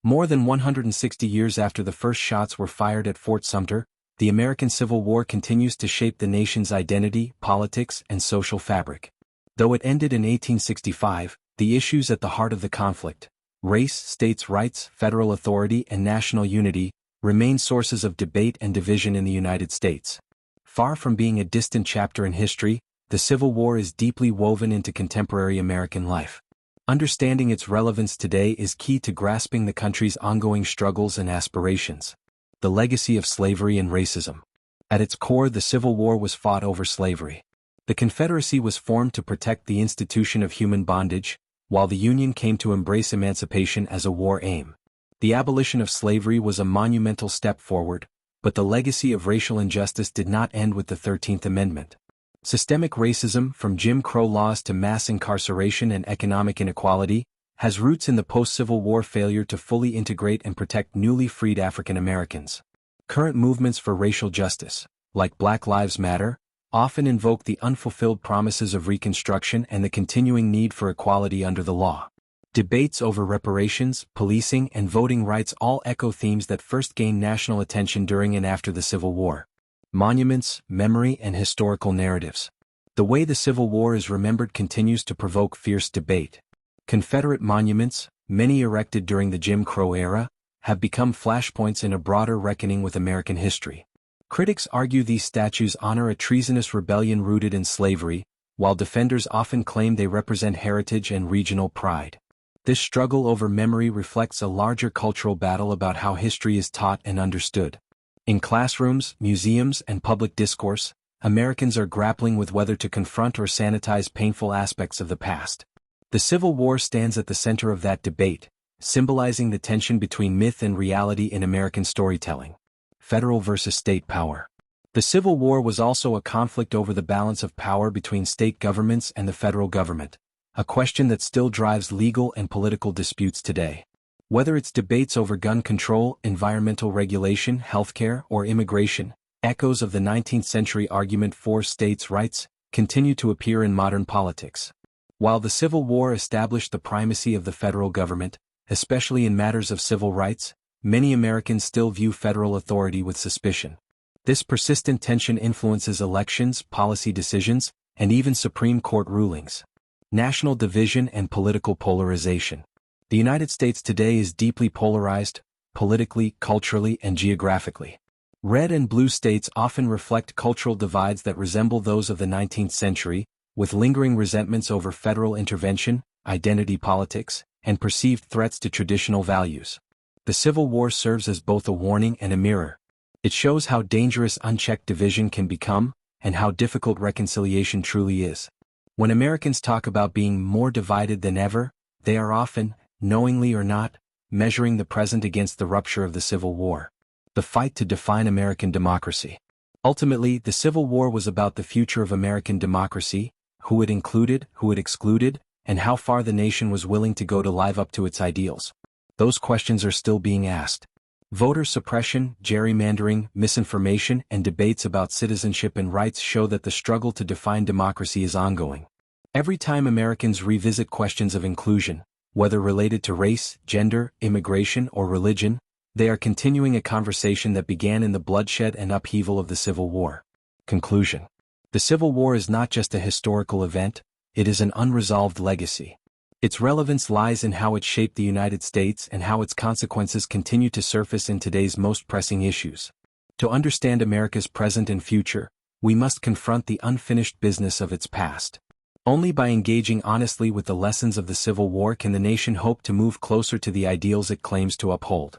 More than 160 years after the first shots were fired at Fort Sumter, the American Civil War continues to shape the nation's identity, politics, and social fabric. Though it ended in 1865, the issues at the heart of the conflict, race, states' rights, federal authority, and national unity, remain sources of debate and division in the United States. Far from being a distant chapter in history, the Civil War is deeply woven into contemporary American life. Understanding its relevance today is key to grasping the country's ongoing struggles and aspirations. The legacy of slavery and racism. At its core, the Civil War was fought over slavery. The Confederacy was formed to protect the institution of human bondage, while the Union came to embrace emancipation as a war aim. The abolition of slavery was a monumental step forward, but the legacy of racial injustice did not end with the 13th Amendment. Systemic racism, from Jim Crow laws to mass incarceration and economic inequality, has roots in the post-Civil War failure to fully integrate and protect newly freed African Americans. Current movements for racial justice, like Black Lives Matter, often invoke the unfulfilled promises of Reconstruction and the continuing need for equality under the law. Debates over reparations, policing, and voting rights all echo themes that first gained national attention during and after the Civil War. Monuments, memory, and historical narratives. The way the Civil War is remembered continues to provoke fierce debate. Confederate monuments, many erected during the Jim Crow era, have become flashpoints in a broader reckoning with American history. Critics argue these statues honor a treasonous rebellion rooted in slavery, while defenders often claim they represent heritage and regional pride. This struggle over memory reflects a larger cultural battle about how history is taught and understood. In classrooms, museums, and public discourse, Americans are grappling with whether to confront or sanitize painful aspects of the past. The Civil War stands at the center of that debate, symbolizing the tension between myth and reality in American storytelling. Federal versus state power. The Civil War was also a conflict over the balance of power between state governments and the federal government, a question that still drives legal and political disputes today. Whether it's debates over gun control, environmental regulation, healthcare, or immigration, echoes of the 19th century argument for states' rights continue to appear in modern politics. While the Civil War established the primacy of the federal government, especially in matters of civil rights, many Americans still view federal authority with suspicion. This persistent tension influences elections, policy decisions, and even Supreme Court rulings. National division and political polarization. The United States today is deeply polarized, politically, culturally, and geographically. Red and blue states often reflect cultural divides that resemble those of the 19th century, with lingering resentments over federal intervention, identity politics, and perceived threats to traditional values. The Civil War serves as both a warning and a mirror. It shows how dangerous unchecked division can become, and how difficult reconciliation truly is. When Americans talk about being more divided than ever, they are often, knowingly or not, measuring the present against the rupture of the Civil War. The fight to define American democracy. Ultimately, the Civil War was about the future of American democracy, who it included, who it excluded, and how far the nation was willing to go to live up to its ideals. Those questions are still being asked. Voter suppression, gerrymandering, misinformation, and debates about citizenship and rights show that the struggle to define democracy is ongoing. Every time Americans revisit questions of inclusion, whether related to race, gender, immigration, or religion, they are continuing a conversation that began in the bloodshed and upheaval of the Civil War. Conclusion. The Civil War is not just a historical event, it is an unresolved legacy. Its relevance lies in how it shaped the United States and how its consequences continue to surface in today's most pressing issues. To understand America's present and future, we must confront the unfinished business of its past. Only by engaging honestly with the lessons of the Civil War can the nation hope to move closer to the ideals it claims to uphold.